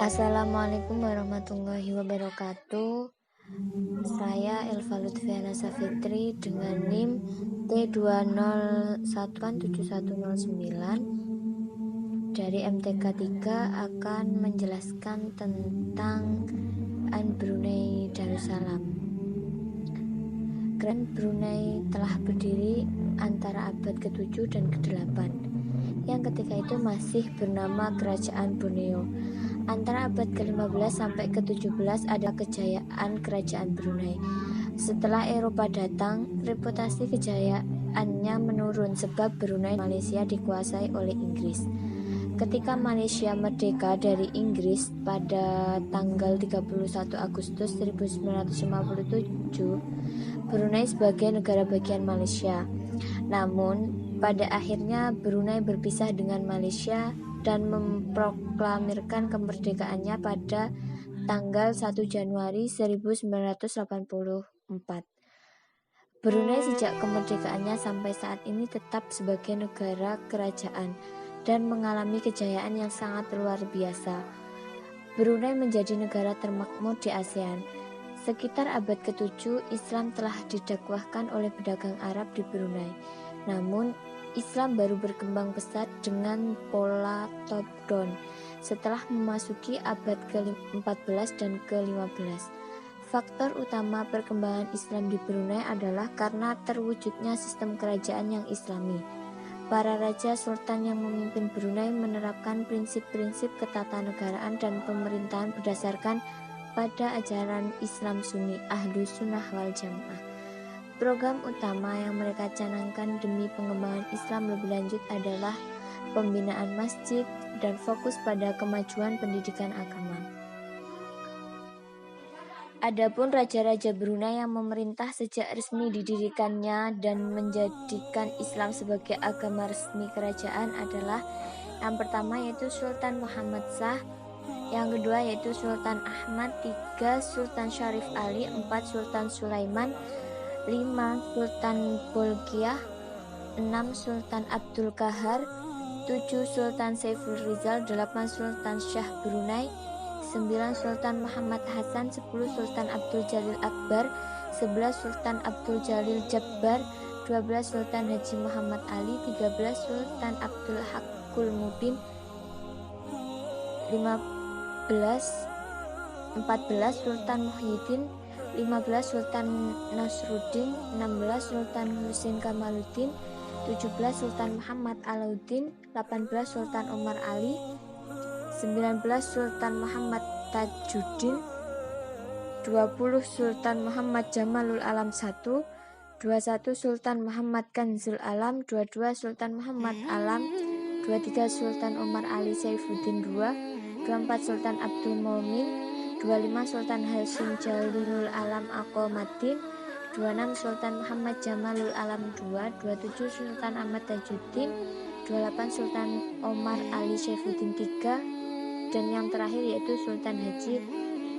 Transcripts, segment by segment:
Assalamualaikum warahmatullahi wabarakatuh. Saya Elva Lutfiana Safitri dengan NIM T2017109 dari MTK 3 akan menjelaskan tentang Brunei Darussalam. Kerajaan Brunei telah berdiri antara abad ke-7 dan ke-8. Yang ketika itu masih bernama Kerajaan Borneo. Antara abad ke-15 sampai ke-17 ada kejayaan Kerajaan Brunei. Setelah Eropa datang, reputasi kejayaannya menurun sebab Brunei Malaysia dikuasai oleh Inggris. Ketika Malaysia merdeka dari Inggris pada tanggal 31 Agustus 1957, Brunei sebagai negara bagian Malaysia. Namun, pada akhirnya Brunei berpisah dengan Malaysia dan memproklamirkan kemerdekaannya pada tanggal 1 Januari 1984. Brunei sejak kemerdekaannya sampai saat ini tetap sebagai negara kerajaan dan mengalami kejayaan yang sangat luar biasa. Brunei menjadi negara termakmur di ASEAN. Sekitar abad ke-7, Islam telah didakwahkan oleh pedagang Arab di Brunei. Namun, Islam baru berkembang pesat dengan pola top-down setelah memasuki abad ke-14 dan ke-15. Faktor utama perkembangan Islam di Brunei adalah karena terwujudnya sistem kerajaan yang Islami. Para raja sultan yang memimpin Brunei menerapkan prinsip-prinsip ketatanegaraan dan pemerintahan berdasarkan pada ajaran Islam Sunni Ahlus Sunnah wal Jamaah. Program utama yang mereka canangkan demi pengembangan Islam lebih lanjut adalah pembinaan masjid dan fokus pada kemajuan pendidikan agama. Adapun raja-raja Brunei yang memerintah sejak resmi didirikannya dan menjadikan Islam sebagai agama resmi kerajaan adalah yang pertama yaitu Sultan Muhammad Shah, yang kedua yaitu Sultan Ahmad, 3 Sultan Syarif Ali, 4 Sultan Sulaiman, 5 Sultan Bolkiah, 6 Sultan Abdul Qahar, 7 Sultan Saiful Rizal, 8 Sultan Shah Brunei, 9 Sultan Muhammad Hasan, 10 Sultan Abdul Jalil Akbar, 11 Sultan Abdul Jalil Jabbar, 12 Sultan Haji Muhammad Ali, 13 Sultan Abdul Hakul Mubin, 14 Sultan Muhyiddin, 15 Sultan Nasruddin, 16 Sultan Husin Kamaluddin, 17 Sultan Muhammad Alauddin, 18 Sultan Omar Ali, 19 Sultan Muhammad Tajuddin, 20 Sultan Muhammad Jamalul Alam I, 21 Sultan Muhammad Kanzul Alam, 22 Sultan Muhammad Alam, 23 Sultan Omar Ali Saifuddin II, 24 Sultan Abdul Mumin, 25 Sultan Hasyim Jalilul Alam Aqomaddin, 26 Sultan Muhammad Jamalul Alam II, 27 Sultan Ahmad Tajuddin, 28 Sultan Omar Ali Saifuddin III, dan yang terakhir yaitu Sultan Haji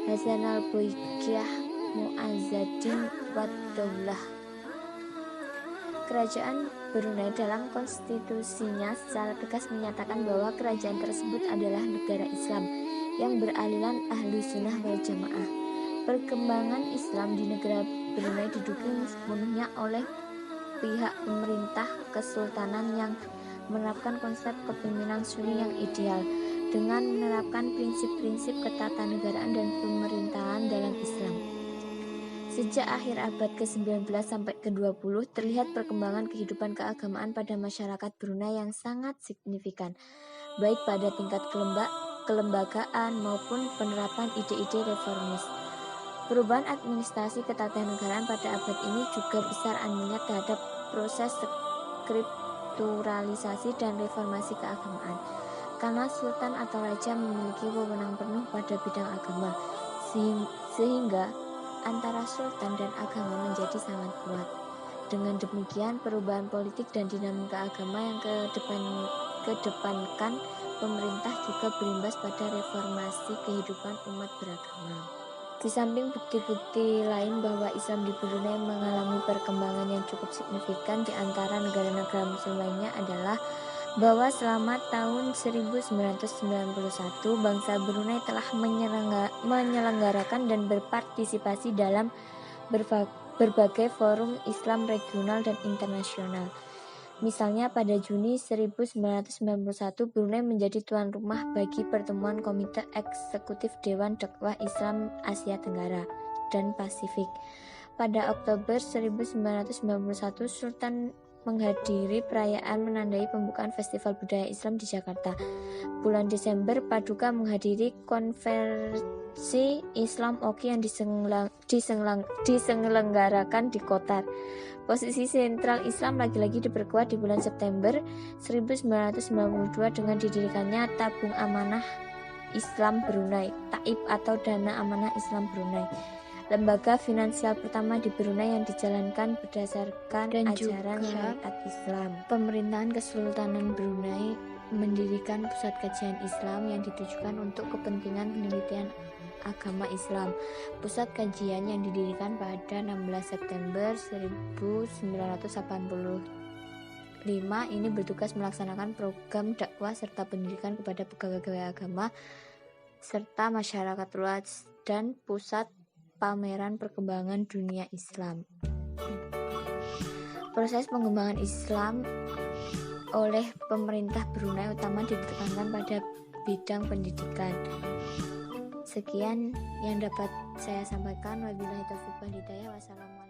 Hasanal Bolkiah Mu'azzaddin Wad-Daulah. Kerajaan Brunei dalam konstitusinya secara tegas menyatakan bahwa kerajaan tersebut adalah negara Islam yang beraliran Ahlus Sunnah wal Jamaah. Perkembangan Islam di negara Brunei didukung sepenuhnya oleh pihak pemerintah kesultanan yang menerapkan konsep kepemimpinan Sunni yang ideal dengan menerapkan prinsip-prinsip ketatanegaraan dan pemerintahan dalam Islam. Sejak akhir abad ke-19 sampai ke-20 terlihat perkembangan kehidupan keagamaan pada masyarakat Brunei yang sangat signifikan, baik pada tingkat kelembagaan maupun penerapan ide-ide reformis. Perubahan administrasi ketatanegaraan pada abad ini juga besar andilnya terhadap proses skripturalisasi dan reformasi keagamaan. Karena sultan atau raja memiliki wewenang penuh pada bidang agama, sehingga antara sultan dan agama menjadi sangat kuat. Dengan demikian, perubahan politik dan dinamika agama yang kedepankan pemerintah juga berimbas pada reformasi kehidupan umat beragama. Di samping bukti-bukti lain bahwa Islam di Brunei mengalami perkembangan yang cukup signifikan, di antara negara-negara muslim lainnya adalah bahwa selama tahun 1991 bangsa Brunei telah menyelenggarakan dan berpartisipasi dalam berbagai forum Islam regional dan internasional. Misalnya pada Juni 1991 Brunei menjadi tuan rumah bagi pertemuan Komite Eksekutif Dewan Dakwah Islam Asia Tenggara dan Pasifik. Pada Oktober 1991 Sultan menghadiri perayaan menandai pembukaan Festival Budaya Islam di Jakarta. Bulan Desember Paduka menghadiri konferensi Islam Oki yang diselenggarakan di Qatar. Posisi sentral Islam lagi-lagi diperkuat di bulan September 1992 dengan didirikannya Tabung Amanah Islam Brunei, TAIB atau Dana Amanah Islam Brunei. Lembaga finansial pertama di Brunei yang dijalankan berdasarkan dan ajaran syariat Islam. Pemerintahan Kesultanan Brunei mendirikan pusat kajian Islam yang ditujukan untuk kepentingan penelitian agama Islam. Pusat kajian yang didirikan pada 16 September 1985 ini bertugas melaksanakan program dakwah serta pendidikan kepada pegawai-pegawai agama serta masyarakat luas dan pusat pameran perkembangan dunia Islam. Proses pengembangan Islam oleh pemerintah Brunei utama ditekankan pada bidang pendidikan. Sekian yang dapat saya sampaikan. Wabillahi taufiq wal hidayah. Wassalamualaikum.